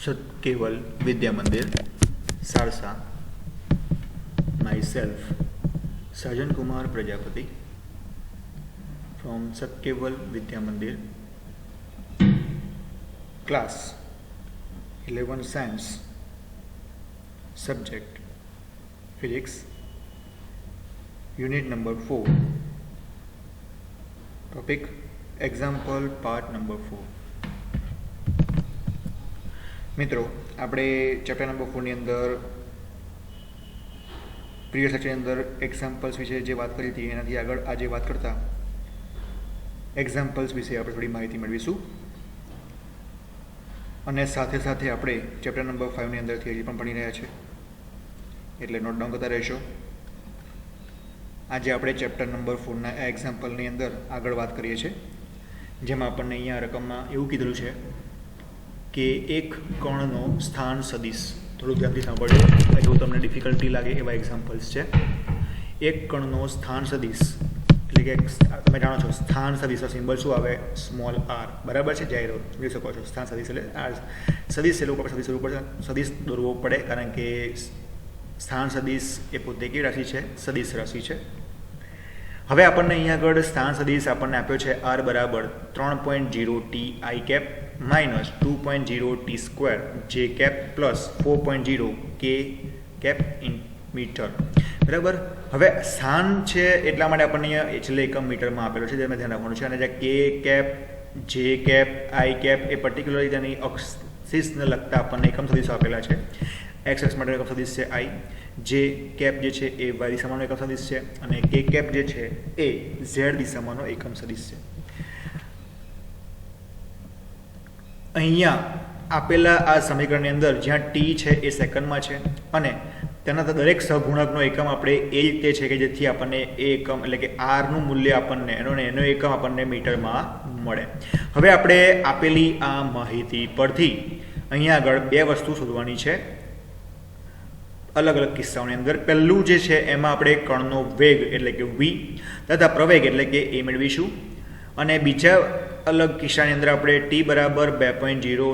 સતકેવલ Vidya Mandir Sarsa. Myself, Sajan Kumar Prajapati from Satkeval Vidya Mandir, class 11 Science, subject Physics, unit number 4, topic example part number 4. મિત્રો આપણે chapter number 4 ની અંદર previous લેક્ચરની અંદર examples વિશે જે વાત કરી હતી એનાથી આગળ આજે વાત કરતા એક્ઝામ્પલ્સ વિશે આપણે થોડી માહિતી મેળવીશું અને સાથે સાથે આપણે ચેપ્ટર નંબર 5 ની અંદર થિયરી પણ ભણી રહ્યા છે એટલે નોટ ડાઉન કરતા રહેશો. આજે આપણે ચેપ્ટર નંબર 4 ના એક્ઝામ્પલની અંદર આગળ વાત કરીએ છીએ જેમાં આપણને અહીંયા રકમમાં એવું કીધેલું છે કે એક કણનો સ્થાન સદિશ, થોડું ધ્યાનથી સાંભળજો એવું તમને ડિફિકલ્ટી લાગે એવા એક્ઝામ્પલ્સ છે. એક કણનો સ્થાન સદિશ એટલે કે તમે જાણો છો સ્થાન સદિશનો સિમ્બલ શું આવે? સ્મોલ આર, બરાબર છે? જાહેર જોઈ શકો છો સ્થાન સદિશ એટલે આર સદિશ એટલે ઉપર સદિશ ઉપર સદિશ દોરવો પડે કારણ કે સ્થાન સદિશ એ પોતે કેવી રાશિ છે? સદિશ રાશિ છે. હવે આપણને અહીંયા આગળ સ્થાન સદિશ આપણને આપ્યો છે આર બરાબર 3.0 t i cap minus 2.0 t square j cap plus 4.0 k cap in metre, બરાબર. હવે સ્થાન છે એટલા માટે આપણને અહીંયા છેલ્લે એકમ મીટરમાં આપેલો છે જેને ધ્યાન રાખવાનું છે અને જે k cap j cap i cap એ પર્ટિક્યુલરલી તેની અક્ષિસને લગતા આપણને એકમ સદિશો આપેલા છે. એક્સ અક્ષ માટે એકમ સદિશ છે આઈ, જે કેપ જે છે એ વાય દિશામાંનો એકમ સદિશ છે અને કે કેપ જે છે એ ઝેડ દિશામાંનો એકમ સદિશ છે. અહીંયા આપેલા આ સમીકરણની અંદર જ્યાં ટી છે એ સેકન્ડમાં છે અને તેના દરેક સહગુણકનો એકમ આપણે એ રીતે છે કે જેથી આપણને એ એકમ એટલે કે આરનું મૂલ્ય આપણને એનો એકમ આપણને મીટરમાં મળે. હવે આપણે આપેલી આ માહિતી પરથી અહીંયા આગળ બે વસ્તુ શોધવાની છે અલગ અલગ કિસ્સાઓની અંદર. પહેલું જે છે એમાં આપણે કણનો વેગ એટલે કે વી તથા પ્રવેગ એટલે કે એ મેળવીશું અને બીજા અલગ કિસ્સાની અંદર આપણે ટી બરાબર 2.0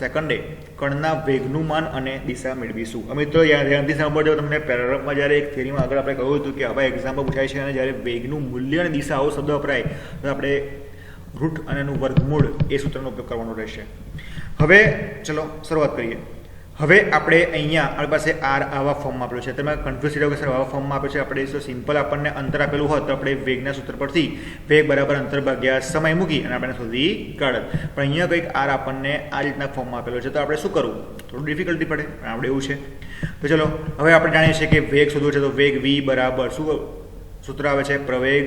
સેકન્ડે કણના વેગનું માન અને દિશા મેળવીશું. મિત્રો ધ્યાનથી સાંભળજો, તમને પ્રેરકમાં જ્યારે એક થિયરીમાં આગળ આપણે કહ્યું હતું કે આવા એક્ઝામ્પલ પૂછાય છે અને જ્યારે વેગનું મૂલ્ય અને દિશા આવો શબ્દ વપરાય તો આપણે રૂટ અને એનું વર્ગમૂળ એ સૂત્રનો ઉપયોગ કરવાનો રહેશે. હવે ચલો શરૂઆત કરીએ. હવે આપણે અહીંયા આપણી પાસે આર આવા ફોર્મમાં આપેલું છે. તમે કન્ફ્યુઝ થયો કે સર આવા ફોર્મમાં આપ્યું છે, આપણે જો સિમ્પલ આપણને અંતર આપેલું હોત તો આપણે વેગના સૂત્ર પરથી વેગ બરાબર અંતર ભાગ્યા સમય મૂકી અને આપણે શોધી કાઢત. પણ અહીંયા કંઈક આર આપણને આ રીતના ફોર્મમાં આપેલો છે તો આપણે શું કરવું? થોડું ડિફિકલ્ટી પડે પણ આપણે એવું છે. તો ચલો હવે આપણે જાણીએ છીએ કે વેગ શોધવો છે તો વેગ વી બરાબર શું સૂત્ર આવે છે? પ્રવેગ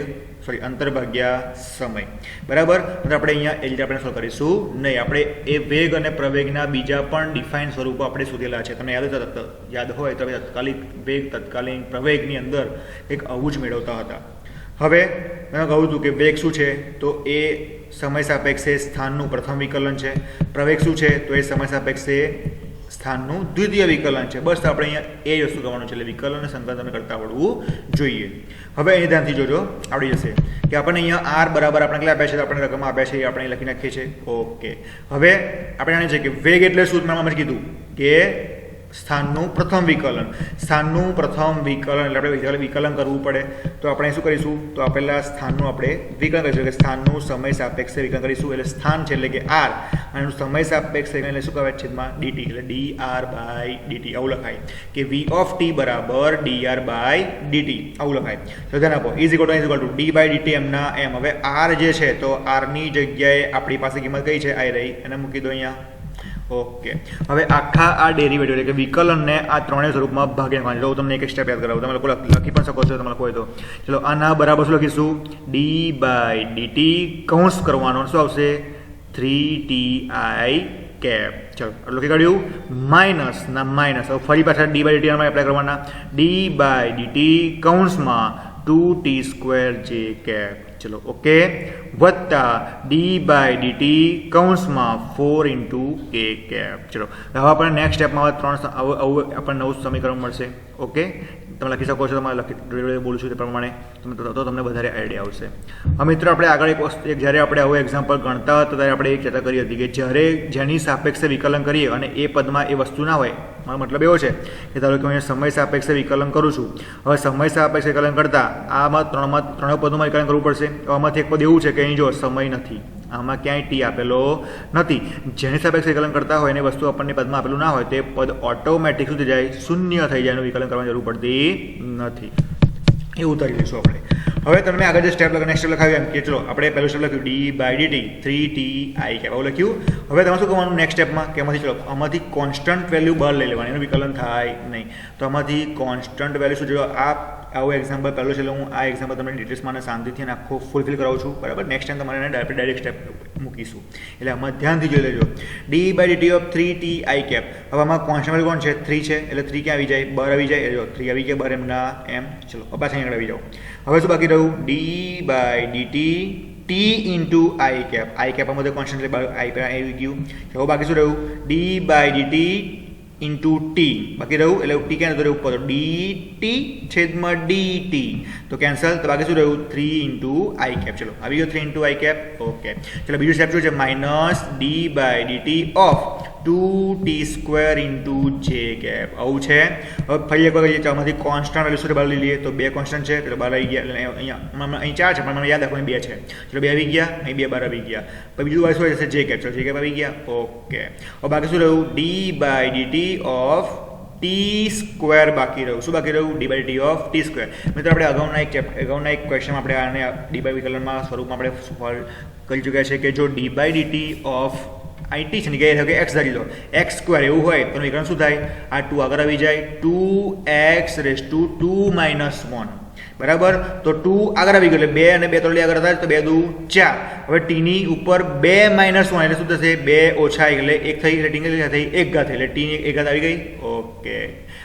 અંતર ભાગ્યા સમય, બરાબર. તો આપણે અહીંયા એ રીતે આપણે સોલ્વ કરીશું નહીં. આપણે એ વેગ અને પ્રવેગના બીજા પણ ડિફાઇન સ્વરૂપો આપણે શોધેલા છે. તમને યાદ હોય તો તત્કાલિક વેગ તત્કાલીન પ્રવેગની અંદર એક આવું જ મેળવતા હતા. હવે મેં કહ્યું હતું કે વેગ શું છે તો એ સમય સાપેક્ષે સ્થાનનું પ્રથમ વિકલન છે. પ્રવેગ શું છે તો એ સમય સાપેક્ષે સ્થાનનું દ્વિતીય વિકલન છે. બસ આપણે અહીંયા એ વસ્તુ કરવાનું છે એટલે વિકલન અને સંકલન કરતા આવડવું જોઈએ. હવે અહીં ધ્યાનથી જોજો, આવડી જશે કે આપણને અહીંયા આર બરાબર આપણે કેટલા આપ્યા છે તો આપણે રકમ આપ્યા છે એ આપણે લખી નાખીએ છીએ. ઓકે, હવે આપણે જાણીએ છીએ કે વેગ એટલે શું? મેં કીધું કે સ્થાનનું પ્રથમ વિકલન. સ્થાનનું પ્રથમ વિકલન એટલે આપણે વિકલન કરવું પડે તો આપણે શું કરીશું? તો આપેલા સ્થાનનું આપણે વિકલન કરીશું કે સ્થાનનું સમય સાપેક્ષે વિકલન કરીશું. એટલે સ્થાન છે એટલે કે આર અને સમય સાપેક્ષે એટલે શું કહેવાય? છેદમાં ડીટી એટલે ડી આર બાય ડીટી આવું લખાય કે વી ઓફ ટી બરાબર ડી આર બાય ડીટી આવું લખાય. તો ધ્યાન આપો is equal to d by dt એમના એમ. હવે આર જે છે તો આરની જગ્યાએ આપણી પાસે કિંમત કઈ છે? આઈ રહી, એને મૂકી દો અહીંયા. ઓકે, હવે આખા આ ડેરિવેટિવ એટલે કે વિકલનને આ ત્રણેય સ્વરૂપમાં ભાગે નાખવાનું. જો તમને એક સ્ટેપ યાદ કરાવું, તમે લોકો લખી પણ શકો છો તમે લોકો હોય તો. ચલો આના બરાબર શું લખીશું? ડી બાય ડીટી કૌંસ કરવાનો શું આવશે? 3ti cap. ચલો એટલું લખી કાઢ્યું. માઇનસ ના માઇનસ, હવે ફરી પાછા ડી બાય ડીટી એપ્લાય કરવાના. ડી બાય ડીટી કૌંસમાં 2t² જે કેપ. ચલો ઓકે, વત્તા ડી બાય ડીટી કૌંસમાં 4 × a કેપ. ચલો હવે આપણે નેક્સ્ટ સ્ટેપમાં આવું આપણને નવું સમીકરણ મળશે. ઓકે, તમે લખી શકો છો, તમારે લખી બોલું છું તે પ્રમાણે તો તમને વધારે આઈડિયા આવશે. હવે મિત્રો આપણે આગળ એક વસ્તુ, જ્યારે આપણે આવું એક્ઝામ્પલ ગણતા હતા ત્યારે આપણે એક ચર્ચા કરી હતી કે જ્યારે જેની સાપેક્ષે વિકલન કરીએ અને એ પદમાં એ વસ્તુ ના હોય, મારો મતલબ એવો છે કે ધારો કે હું સમય સાપેક્ષે વિકલન કરું છું. હવે સમય સાપેક્ષે વિકલન કરતાં આમાં ત્રણેય પદોમાં વિકલન કરવું પડશે. આમાંથી એક પદ એવું છે કે અહીં જો સમય નથી, આમાં ક્યાંય ટી આપેલો નથી. જેની સાપેક્ષે વિકલન કરતા હોય એની વસ્તુ આપણને પદમાં આપેલું ના હોય તે પદ ઓટોમેટિક શું થઈ જાય, શૂન્ય થઈ જાય, એનું વિકલન કરવાની જરૂર પડતી નથી. એ ઉતારી લઈશું આપણે. હવે તમે આગળ જે સ્ટેપ નેક્સ્ટ સ્ટેપ લખાવ્યું એમ કે ચલો આપણે પહેલું સ્ટેપ લખ્યું d/dt 3ti કેપ આવું લખ્યું. હવે તમારે શું કરવાનું નેક્સ્ટ સ્ટેપમાં કે આમાંથી ચલો આમાંથી કોન્સ્ટન્ટ વેલ્યુ બહાર લઈ લેવાની, એનું વિકલન થાય નહીં. તો આમાંથી કોન્સ્ટન્ટ વેલ્યુ શું જોયો, આવું એક્ઝામ્પલ પહેલું છે. હું આ એક્ઝામ્પલ તમને ડિટેલ્સમાં અને શાંતિથી અને આખો ફૂલફિલ કરાવું છું, બરાબર. નેક્સ્ટ ટાઈમ તમારે ડાયરેક્ટ સ્ટેપ મૂકીશું, એટલે આમાં ધ્યાનથી જોઈ લેજો. d/dt of 3ti cap. હવે આમાં કોન્સ્ટન્ટ વેલ્યુ કોણ છે, 3 છે, એટલે 3 ક્યાં આવી જાય, બહાર આવી જાય. જો 3 આવી ગયા બહાર, એમના એમ. ચલો પાછા આગળ આવી જાઓ. હવે શું બાકી રહ્યું, d/dt t into i cap. i cap આમાં કોન્સ્ટન્ટ એટલે i પર આવી ગયું. હવે બાકી શું રહ્યું, d/dt into t બાકી રહ્યું, એટલે t ક્યાં રહ્યું ઉપર, dt છેદમાં dt તો કેન્સલ. તો બાકી શું રહ્યું, 3 into i કેપ. ચલો આવી ગયો 3 into i કેપ. ઓકે, ચલો બીજું સ્ટેપ શું છે, minus d/dt of 2t² into j cap. આવું છે. હવે ફરી એક વખત આમાંથી કોન્સ્ટન્ટ વેલ્યુ શું બહાર લઈ લઈએ, તો બે કોન્સ્ટન્ટ છે એટલે બહાર આવી ગયા. એટલે અહીંયા અહીં 4 છે પણ મને યાદ રાખો અહીં 2 છે. ચલો 2 આવી ગયા, અહીં 2 બહાર આવી ગયા. પછી બીજું શું જશે, j કેપ. ચલો j કેપ આવી ગયા. ઓકે, હવે બાકી શું રહ્યું, d/dt ઓફ t² બાકી રહ્યું. શું બાકી રહ્યું, d/dt ઓફ t². મિત્રો આપણે અગાઉના એક ક્વેશ્ચનમાં આપણે આને d વિકલનમાં સ્વરૂપમાં આપણે સોલ્વ કરી ચૂક્યા છે કે જો d/dt ઓફ it છે ને કે x ધારી લો, x² એવું હોય તો વિકલન શું થાય, આ 2 આગળ આવી જાય, 2x⁻2 - 1 બરાબર. તો 2 આગળ આવી ગયો એટલે 2 અને 2 3 આગળ હતા તો 2 દુ 4. હવે t ની ઉપર 2 - 1 એટલે શું થશે, 2 ઓછા એટલે 1 થઈ, એટલે t થઈ 1 ઘાત, એટલે t ની 1 ઘાત આવી ગઈ. ઓકે,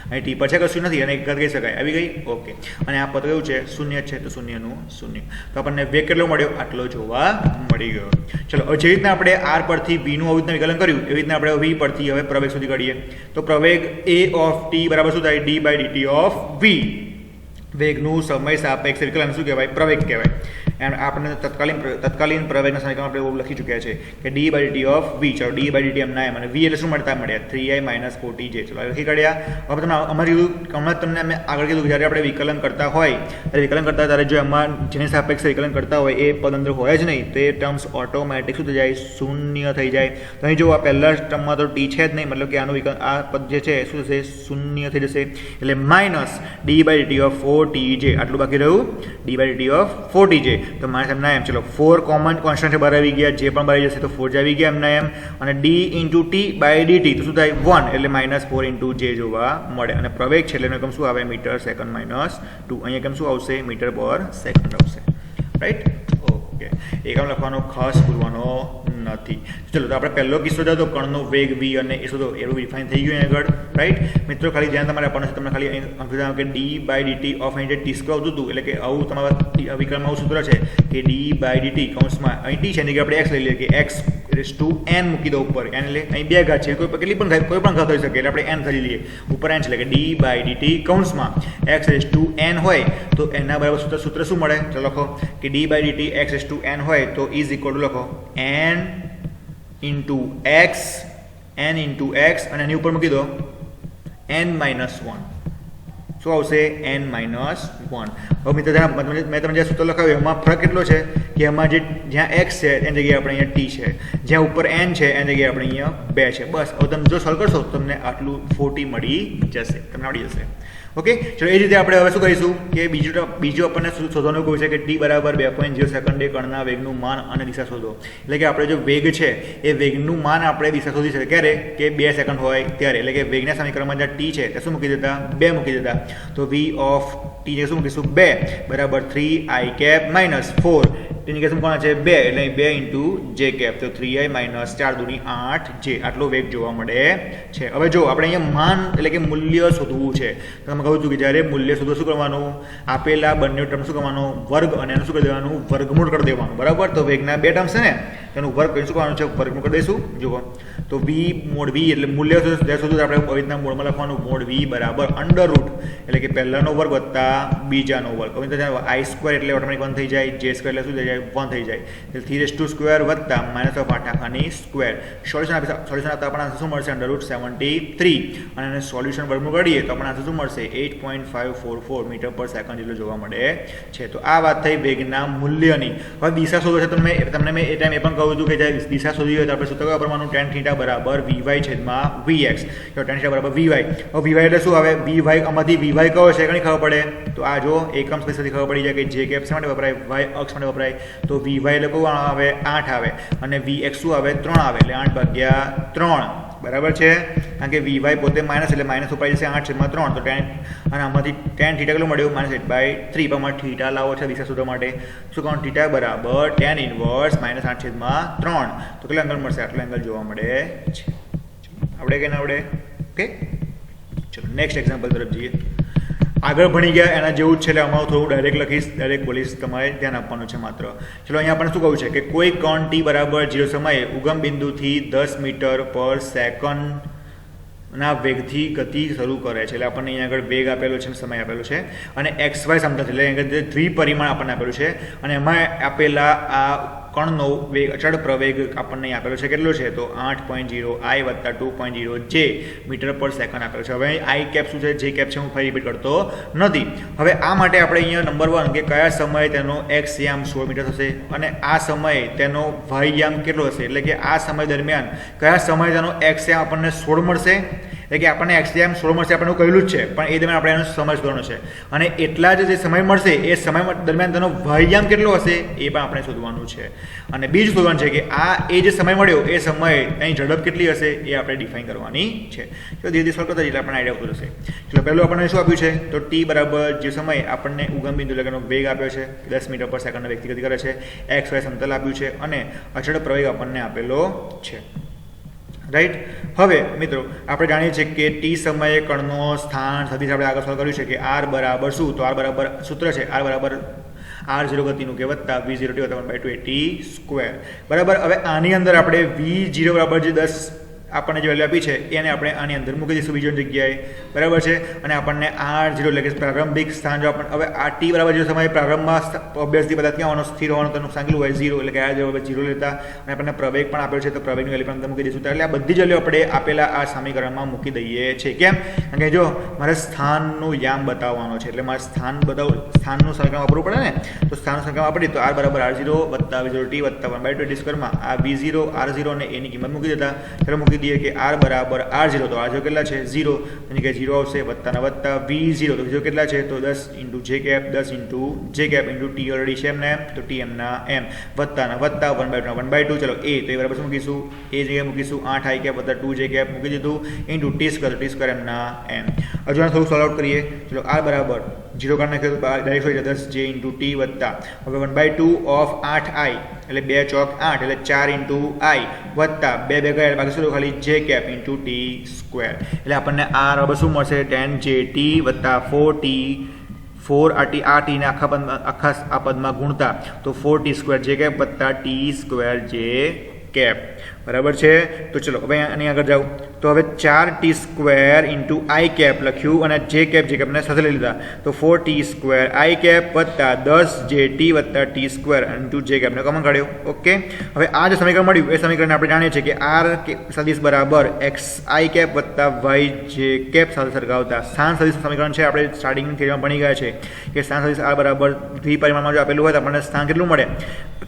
અહીં ટી પછી કશું નથી અને 1 ઘાત કહી શકાય, આવી ગઈ. ઓકે, અને આ પદ કેવું છે, શૂન્ય છે તો શૂન્યનું શૂન્ય. તો આપણને વેગ કેટલો મળ્યો, આટલો જોવા મળી ગયો. ચલો હવે જે રીતના આપણે r પરથી v નું આવી રીતના વિકલન કર્યું એવી રીતના આપણે v પરથી હવે પ્રવેગ સુધી કાઢીએ. તો પ્રવેગ a ઓફ t બરાબર શું થાય, d/dt ઓફ v. વેગનું સમય સાપેક્ષ વિકલન શું કહેવાય, પ્રવેગ કહેવાય. એન્ડ આપણે તત્કાલીન પ્રવેગના સમીકરણ આપણે એવું લખી ચૂક્યા છે કે d/dt ઓફ v. ચલો d/dt એમના એમ અને v એટલે શું મળતા મળ્યા, 3i - 4tj. ચલો લખી કાઢ્યા. હવે તમે અમારી હમણાં તમને અમે આગળ કીધું જ્યારે આપણે વિકલન કરતા હોય ત્યારે વિકલન કરતા ત્યારે જો એમાં જેની સાપેક્ષે વિકલન કરતા હોય એ પદ અંદર હોય જ નહીં તો એ ટર્મ્સ ઓટોમેટિક શું થઈ જાય, શૂન્ય થઈ જાય. તો અહીં જો આ પહેલા ટર્મમાં તો t છે જ નહીં, મતલબ કે આનું વિકલન આ પદ જે છે શું થશે, શૂન્ય થઈ જશે. એટલે માઇનસ d/dt ઓફ 4tj આટલું બાકી રહ્યું, d/dt ઓફ 4tj. તો માઇનસ એમના એમ. ચલો 4 કોમન કોન્સ્ટન્ટ બહાર આવી ગયા, જે પણ બહાર જશે તો 4 જ આવી ગયા એમના એમ. અને d into t/dt તો શું થાય, 1 એટલે -4 into j જોવા મળે. અને પ્રવેગ છે એટલે એનો એકમ શું આવે, મીટર સેકન્ડ -2. અહીંયા એકમ શું આવશે, મીટર પર સેકન્ડ આવશે. રાઈટ. ઓકે, એકમ લખવાનો ખાસ ભૂલવાનો નથી. ચલો તો આપણે પહેલો કિસ્સો હતો કણનો વેગ v અને એ શોધો, એવું ડિફાઇન થઈ ગયું આગળ. રાઈટ મિત્રો, ખાલી ધ્યાન તમારે આપવાનું છે. તમને ખાલી અહીં કે d/dt ઓફ અહીં જે t² આવતું હતું એટલે કે આવું તમારા વિકલનમાં આવું સૂત્ર છે કે d/dt કૌંસમાં અહીં t છે ને કે આપણે x લઈ લઈએ કે x⁻n મૂકી દો ઉપર, n એટલે અહીં 2 ઘાત છે, કોઈ પણ ઘાત હોઈ શકે એટલે આપણે n કરી લઈએ ઉપર n છે એટલે કે d/dt કૌંસમાં x⁻n હોય તો એના બરાબર સૂત્ર શું મળે, ચલો લખો કે d/dt x⁻n હોય તો ઇઝ ઇક્વલ ટુ લખો n into x અને એની ઉપર મૂકી દો n - 1. શું આવશે, n - 1. હવે મિત્રો મેં તમને જે સૂત્ર લખાવ્યું એમાં ફરક કેટલો છે કે એમાં જ્યાં x છે એની જગ્યાએ આપણે અહીંયા t છે, જ્યાં ઉપર n છે એની જગ્યાએ આપણે અહીંયા 2 છે. બસ હવે તમે જો સોલ્વ કરશો તો તમને આટલું 40 મળી જશે, તમને આવડી જશે. ઓકે, ચલો એ રીતે આપણે હવે શું કરીશું કે બીજું આપણને શોધવાનું કહ્યું છે કે t બરાબર 2.0 સેકન્ડે કણના વેગનું માન અને દિશા શોધો. એટલે કે આપણે જો વેગ છે એ વેગનું માન આપણે દિશા શોધી શકીએ ક્યારે, કે 2 સેકન્ડ હોય ત્યારે. એટલે કે વેગના સમીકરણમાં જ્યાં t છે તે શું મૂકી દેતા, 2 મૂકી દેતા. તો v ઓફ t ને શું મૂકીશું, 2 બરાબર 3i કેપ - 4. તેની કેસ કોણ છે, 2 એટલે 2 into j કેપ. તો 3i - 4 દુની 8j આટલો વેગ જોવા મળે છે. હવે જો આપણે અહીંયા માન એટલે કે મૂલ્ય શોધવું છે તો તમે કહું છું કે જ્યારે મૂલ્ય શોધો શું કરવાનું, આપેલા બંને ટર્મ શું કરવાનું, વર્ગ અને એનું શું કરી દેવાનું, વર્ગમૂળ કરી દેવાનું. બરાબર. તો વેગના 2 ટર્મ્સ છે ને તેનું વર્ગ શું કરવાનું છે, વર્ગમૂળ કરી દઈશું. જુઓ તો વી મોડ વી એટલે મૂલ્ય જ્યાં સુધી આપણે આવી રીતના મોડમાં લખવાનું, મોડ વી બરાબર અંડર રૂટ એટલે કે પહેલાનો વર્ગ વત્તા બીજાનો વર્ગ. હવે આઈ સ્ક્વેર એટલે ઓટોમેટિક 1 થઈ જાય, જે સ્ક્વેર એટલે શું થઈ જાય 1 થઈ જાય, એટલે 3 સ્ક્વેર વત્તા -8 આખાની સ્ક્વેર. સોલ્યુશન આપતા આપણને આન્સર શું મળશે, અંડર રૂટ 73 અને એને સોલ્યુશન વર્ગમૂળ કરીએ તો આપણને આન્સર શું મળશે 8.544 મીટર પર સેકન્ડ જેટલું જોવા મળે છે. તો આ વાત થઈ વેગના મૂલ્યની. હવે દિશા શોધો છે, તમને મેં એ ટાઈમ એ પણ કહ્યું હતું કે જ્યારે દિશા શોધી હોય તો આપણે સૂત્ર વાપરવાનું tan θ બરાબર વી છેદમાં vx. તો tan θ બરાબર વી. હવે વી એટલે શું આવે, વી આમાંથી વી કયો છે ઘણી ખબર પડે. તો આ જો એકમ સ્પેસથી ખબર પડી જાય કે જે કેપ માટે વપરાય, વાય અક્ષ માટે વપરાય. તો વી એટલે કોણ આવે 8 આવે અને vx શું આવે 3 આવે, એટલે 8/3 બરાબર છે. કારણ કે વી પોતે માઇનસ એટલે માઇનસ ઉપાય જશે 8/3. તો અને આમાંથી tan θ કેટલું મળ્યું -8/3. પણ થીટા લાવો છે દિશા શોધવા માટે. શું કહું, θ બરાબર tan ઇનવર્સ -8/3. તો કેટલા એંગલ મળશે, આટલા એંગલ જોવા મળે છે. આવડે કે ના આવડે? ઓકે, ચલો નેક્સ્ટ એક્ઝામ્પલ તરફ જઈએ. આગળ ભણી ગયા એના જેવું જ છે, એટલે આમાં થોડું ડાયરેક્ટ લખીશ, ડાયરેક્ટ બોલીશ, તમારે ધ્યાન આપવાનું છે માત્ર. ચલો અહીંયા આપણે શું કહ્યું છે કે કોઈ કણ t બરાબર 0 સમયે ઉગમ બિંદુથી 10 મીટર પર સેકન્ડના વેગથી ગતિ શરૂ કરે છે. એટલે આપણને અહીંયા આગળ વેગ આપેલો છે, સમય આપેલો છે અને XY સમતલ એટલે અહીંયા દ્વિપરિમાણ આપણને આપેલું છે અને એમાં આપેલા આ કણનો વેગ અચળ પ્રવેગ આપણને આપેલો છે, કેટલો છે તો 8.0 i વત્તા 2.0 j મીટર પર સેકન્ડ આપેલો છે. હવે આઈ કેપ શું છે, જે કેપ છે હું ફરી રિપીટ કરતો નથી. હવે આ માટે આપણે અહીંયા નંબર 1 કે કયા સમયે તેનો x યામ 16 મીટર થશે અને આ સમયે તેનો y યામ કેટલો હશે, એટલે કે આ સમય દરમિયાન કયા સમયે તેનો x યામ આપણને 16 મળશે, એટલે કે આપણને x યામ 16 મળશે, આપણે કહેલું જ છે, પણ એ દરમિયાન આપણે એનો સમય શોધવાનો છે અને એટલા જ જે સમય મળશે એ સમય દરમિયાન તેનો y યામ કેટલો હશે એ પણ આપણે શોધવાનું છે. અને બીજું શોધવાનું છે કે આ એ જે સમય મળ્યો એ સમયે એની ઝડપ કેટલી હશે એ આપણે ડિફાઇન કરવાની છે. તો ધીરે ધીરે સોલ્વ કરતા એટલે આપણને આઈડિયા આવતો જશે. એટલે પહેલું આપણને શું આપ્યું છે તો t બરાબર જે સમયે આપણને ઉગમ બિંદુ એટલે વેગ આપ્યો છે 10 મીટર પર સેકન્ડના વેગથી ગતિ કરે છે, XY સમતલ આપ્યું છે અને અચળ પ્રવેગ આપણને આપેલો છે. રાઈટ. હવે મિત્રો આપણે જાણીએ છીએ કે t સમયે કણનો સ્થાન સદિશ આપણે આગળ સોલ્વ કર્યું છે કે r બરાબર શું, તો r બરાબર સૂત્ર છે r બરાબર r0 ગતિનું કે વત્તા v0 t વત્તા 1/2 t સ્ક્વેર બરાબર. હવે આની અંદર આપણે v0 બરાબર જે 10 આપણને જે વેલ્યુ આપી છે એને આપણે આની અંદર મૂકી દઈશું બીજી જગ્યાએ બરાબર છે. અને આપણને r0 એટલે કે પ્રારંભિક સ્થાન જો આપણે હવે આ t બરાબર જે સમયે પ્રારંભમાં ઓબ્વિયસલી બધા ક્યાં હોવાનો, સ્થિર હોવાનું, તેનું સાંગલું હોય 0 એટલે કે આ જવાબ 0 લેતા અને આપણને પ્રવેગ પણ આપેલો છે તો પ્રવેગની વેલ્યુ પણ અંદર મૂકી દઈશું. એટલે આ બધી જ વેલ્યુ આપણે આપેલા આ સમીકરણમાં મૂકી દઈએ છીએ. કેમ? કારણ કે જો મારે સ્થાનનું યામ બતાવવાનો છે એટલે મારે સ્થાનનું સમીકરણ વાપરવું પડે ને. તો સ્થાનનું સમીકરણ વાપરીએ તો r બરાબર r0 વત્તા v0 t વત્તા 1/2 t સ્ક્વેરમાં આ v0 r0 અને એની કિંમત મૂકી દેતા. ચાલો મૂકી કે r બરાબર r0 તો r0 કેટલા છે 0, એની કે 0 આવશે વત્તાના વત્તા v0 તો v0 કેટલા છે તો 10 j cap 10 j cap t already છે એમને તો t એમના m વત્તાના વત્તા 1/2 ચલો a તો એ બરાબર શું મૂકીશું, a જગ્યાએ મૂકીશું 8 i કેપ વત્તા 2 j કેપ મૂકી દીધું t સ્ક્વેર એમના m. હજુ આને થોડું સોલ્વ આઉટ કરીએ. ચલો r બરાબર 0 કાઢી નાખ્યો ડાયરેક્ટ હોય 10 j t વત્તા હવે 1/2 ઓફ 8i એટલે 2 ચોક 8 એટલે 4 i વત્તા 2 2 ગયા બાકી શું ખાલી j કેપ t સ્ક્વેર એટલે આપણને r બરાબર શું મળશે tan jt વત્તા 4t 4 આ t ને આખા આ પદમાં ગુણતા તો 4t સ્ક્વેર j કેપ વત્તા t સ્ક્વેર j કેપ બરાબર છે. તો ચલો હવે આની આગળ જાઓ તો હવે 4t સ્ક્વેર i કેપ લખ્યું અને j કેપને સાથે લઈ લીધા તો 4t સ્ક્વેર i કેપ વત્તા 10 jt વત્તા t સ્ક્વેર j કેપને કોમન કાઢ્યો. ઓકે. હવે આ જે સમીકરણ મળ્યું એ સમીકરણને આપણે જાણીએ છીએ કે r સદિશ બરાબર xi કેપ વત્તા yj કેપ સાથે સરખાવતા સ્થાન સદિશ સમીકરણ છે. આપણે સ્ટાર્ટિંગ થિયરીમાં ભણી ગયા છે કે સ્થાન સદિશ r બરાબર દ્વિપરિમાણમાં જો આપેલું હોય તો આપણને સ્થાન કેટલું મળે,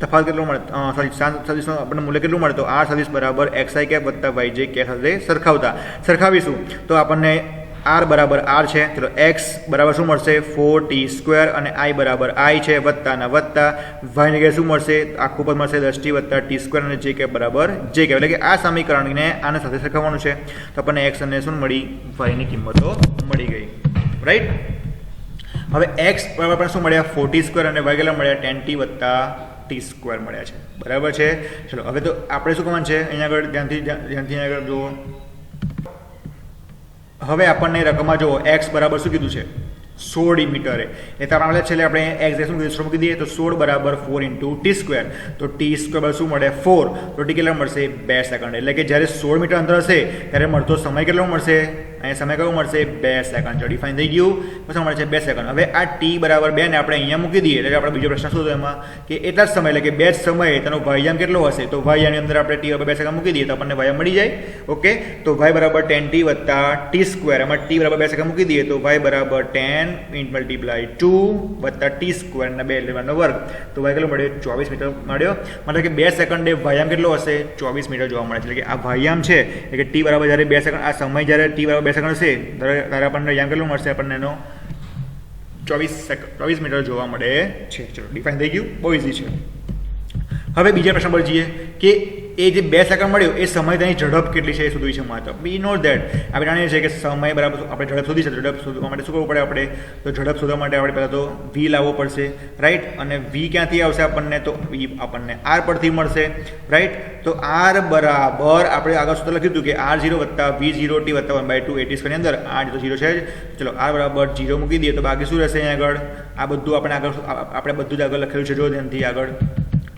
તફાવત કેટલું મળે, સોરી સ્થાન સદિશનું આપણને મૂલ્ય કેટલું મળે તો r સદિશ બરાબર xi કેપ વત્તા yj કેપ સાથે સરખાવીશું તો આપણને r બરાબર r છે. ચલો x બરાબર શું મળશે 4t સ્ક્વેર અને i બરાબર i છે વત્તાના વત્તા y ને શું મળશે આખું પદ મળશે 10t વત્તા t સ્ક્વેર અને j કેપ બરાબર j કેપ એટલે કે આ સમીકરણને આના સાથે સરખાવવાનું છે તો આપણને x અને શું મળી y ની કિંમતો મળી ગઈ. રાઈટ. હવે x બરાબર પણ શું મળ્યા 4t સ્ક્વેર અને y કેટલા મળ્યા 10t વત્તા t સ્ક્વેર મળ્યા છે બરાબર છે. ચલો હવે તો આપણે શું કરવાનું છે અહીંયા આગળ ધ્યાનથી આગળ જુઓ. હવે આપણને રકમમાં જુઓ x બરાબર શું કીધું છે 16 મીટરે. એ તો આપણે છેલ્લે આપણે એક્ઝેક્ટ શું કીધું મૂકી દઈએ તો 16 બરાબર 4 × t². તો t² શું મળે 4. તો t કેટલા મળશે 2 સેકન્ડ. એટલે કે જ્યારે 16 મીટર અંતર હશે ત્યારે મળતો સમય કેટલો મળશે? અહીંયા સમય કયો મળશે 2 સેકન્ડ. તો ડિફાઇન થઈ ગયું. પછી મળે છે 2 સેકન્ડ. હવે આ t બરાબર 2 ને આપણે અહીંયા મૂકી દઈએ. એટલે આપણે બીજો પ્રશ્ન શું હતો એમાં કે એટલા જ સમય એટલે કે 2 જ સમયે તેનો વાયામ કેટલો હશે? તો વાયાની અંદર આપણે t બરાબર 2 સેકન્ડ મૂકી દઈએ તો આપણને વાયામ મળી જાય. ઓકે, તો y બરાબર 10t વત્તા t². એમાં t બરાબર 2 સેકન્ડ મૂકી દઈએ તો y બરાબર 10 × 2 વત્તા t² ના 2 એટલે 2 વર્ગ. તો y કેટલો મળ્યો 24 મીટર મળ્યો. મતલબ કે 2 સેકન્ડે વાયામ કેટલો હશે 24 મીટર જોવા મળે છે. એટલે કે આ વાયામ છે એટલે કે t બરાબર જ્યારે 2 સેકન્ડ આ સમય જ્યારે t બરાબર 2 સેકન્ડ હશે ત્યારે આપણને વાયામ કેટલો મળશે? આપણને એનો 24 મીટર જોવા મળે છે. ચલો ડિફાઇન થઈ ગયું. બહુ ઇઝી છે. હવે બીજા પ્રશ્ન પર જઈએ કે એ જે 2 સેકન્ડ મળ્યો એ સમય તેની ઝડપ કેટલી છે એ શોધવી છે માત્ર. વી નો ધેટ આપણે જાણીએ છીએ કે સમય બરાબર આપણે ઝડપ શોધી છે. ઝડપ શોધવા માટે શું કરવું પડે આપણે? તો ઝડપ શોધવા માટે આપણે પહેલાં તો વી લાવવો પડશે, રાઈટ. અને વી ક્યાંથી આવશે આપણને? તો વી આપણને આર પરથી મળશે, રાઈટ. તો આર બરાબર આપણે આગળ સૂત્ર લખ્યું હતું કે r0 વત્તા v0t વત્તા 1/2 એ t² ની અંદર r તો 0 છે જ. ચલો r બરાબર 0 મૂકી દઈએ તો બાકી શું રહેશે અહીંયા આગળ? આ બધું આપણે બધું જ આગળ લખેલું છે જો ધ્યાનથી આગળ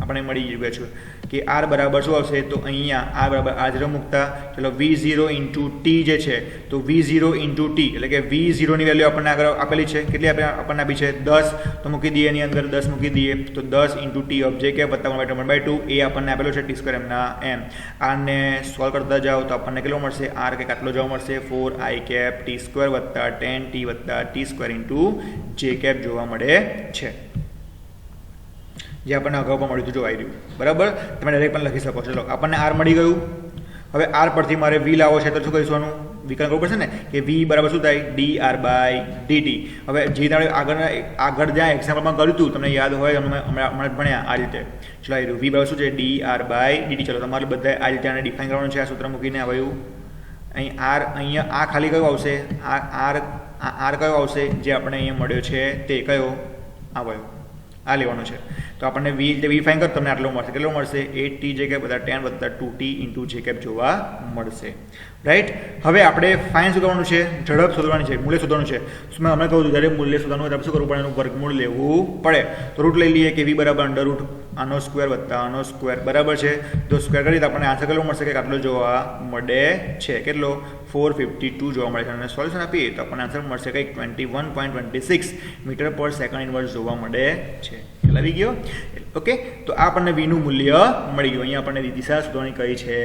આપણે મળી ગયું છે કે r બરાબર શું આવશે? તો અહીંયા r બરાબર r0 મૂકતા ચલો v0 × t જે છે તો v0 × t એટલે કે v0 ની વેલ્યુ આપણને આગળ આપેલી છે. કેટલી આપણને આપી છે 10. તો મૂકી દઈએ એની અંદર 10 મૂકી દઈએ તો 10 × t ઓફ j કે વત્તા 1/2 એ આપણને આપેલો છે t² એમના એમ. આને સોલ્વ કરતા જાઓ તો આપણને કેટલો મળશે? r કે આટલો જવાબ મળશે 4i કેપ t² વત્તા 10t વત્તા t² × j કેપ જોવા મળે છે. જે આપણને અગાઉ પણ મળ્યું હતું જો આવી રહ્યું બરાબર. તમે ડાયરેક્ટ પણ લખી શકો છો. ચલો આપણને r મળી ગયું. હવે r પરથી મારે v લાવો છે તો શું કરીશું? આનું વિકલન કરવું પડશે ને કે v બરાબર શું થાય dr/dt. હવે જે આપણે આગળ જ્યાં એક્ઝામ્પલમાં કર્યું હતું તમને યાદ હોય હમણાં ભણ્યા આ રીતે. ચલો આવી રહ્યું v બરાબર શું છે dr/dt. ચલો તમારે બધાએ આ રીતે આને ડિફાઇન કરવાનું છે. આ સૂત્ર મૂકીને આવ્યું અહીં r અહીંયા આ ખાલી કયો આવશે? આ r કયો આવશે જે આપણે અહીંયા મળ્યો છે તે કયો આવ્યો? આ લેવાનું છે. તો આપણને વી ફાઇન કરો તમને આટલો મળશે. કેટલો મળશે? 8t જે કે બધા 10 વત્તા 2t × જે કેપ જોવા મળશે, રાઈટ. હવે આપણે ફાઇન શું કરવાનું છે? ઝડપ શોધવાની છે, મૂલ્ય શોધવાનું છે. મેં હમણાં કહ્યું જ્યારે મૂલ્ય શોધવાનું હોય ત્યારે શું કરવું પડે? એનું વર્ગમૂળ લેવું પડે. તો રૂટ લઈ લઈએ કે v બરાબર √ આનો સ્ક્વેર વત્તા આનો સ્ક્વેર બરાબર છે. તો સ્ક્વેર કરીએ તો આપણને આન્સર કેટલો મળશે? કે આટલો જોવા મળે છે. કેટલો? 452 જોવા મળે છે. અને સોલ્યુશન આપીએ તો આપણને આન્સર મળશે કંઈક 21.26 મીટર પર સેકન્ડ ઇન્વર્સ જોવા મળે છે. આવી ગયો. ઓકે, તો આ આપણને વીનું મૂલ્ય મળી ગયું. અહીંયા આપણને દિશા શોધવાની કહી છે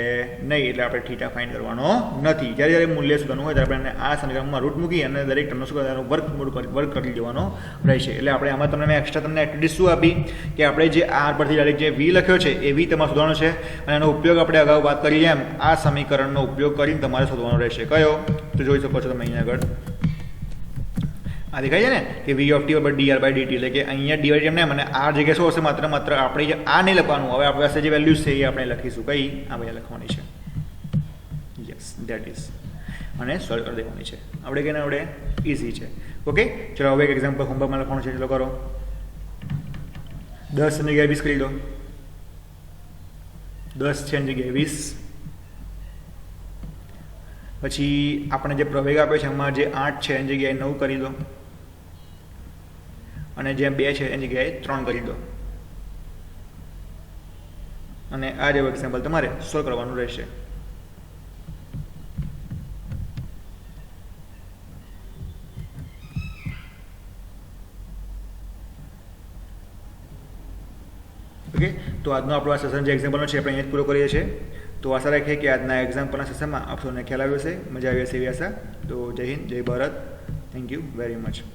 નહીં એટલે આપણે થીટા ફાઇન્ડ કરવાનો નથી. જ્યારે મૂલ્ય શોધવાનું હોય ત્યારે આપણે આ સમીકરણમાં રૂટ મૂકી અને દરેક ટર્મનો શું કરવાનો? વર્ગ કરી દેવાનો રહેશે. એટલે આપણે આમાં તમને એક્સ્ટ્રા તમને એક્ટિવિટી શું આપી કે આપણે જે આર પરથી ડાયરેક્ટ જે વી લખ્યો છે એ વી તમારે શોધવાનો છે. અને એનો ઉપયોગ આપણે અગાઉ વાત કરી એમ આ સમીકરણનો ઉપયોગ કરીને તમારે શોધવાનો રહેશે. કયો? તો જોઈ શકો છો તમે અહીંયા આગળ આ દેખાય છે ને કે v of t બરાબર dr/dt. એટલે કે અહીંયા ડિવાઇડ એમ મને આ જગ્યાએ શું હશે? માત્ર આપણે જે આ નહીં લખવાનું. હવે આપણી પાસે જે વેલ્યુઝ છે એ આપણે લખીશું. કઈ? આ ભાઈ લખવાની છે. Yes that is. અને સોલ્વ કરી દેવાની છે. આપણે કે આપણે ઇઝી છે. ઓકે, ચલો હવે એક એક્ઝામ્પલ હોમવર્કમાં લખવાનું છે. ચલો કરો. 10 ની જગ્યાએ 20 કરી દો. 10 છે એની જગ્યાએ 20. પછી આપણે જે પ્રવેગ આપ્યો છે એમાં જે 8 છે એની જગ્યાએ 9 કરી દો. અને જે 2 છે એની જગ્યાએ 3 કરી દો. અને આ જેવું એક્ઝામ્પલ તમારે સોલ્વ કરવાનું રહેશે. ઓકે, તો આજનો આપણો આ સેશન જે એક્ઝામ્પલનો છે આપણે અહીંયા જ પૂરો કરીએ છીએ. તો આશા રાખીએ કે આજના એક્ઝામ્પલના સેશનમાં આપ સૌને ખ્યાલ આવ્યો હશે, મજા આવી હશે એવી આશા. તો જય હિન્દ, જય Bharat. Thank you very much.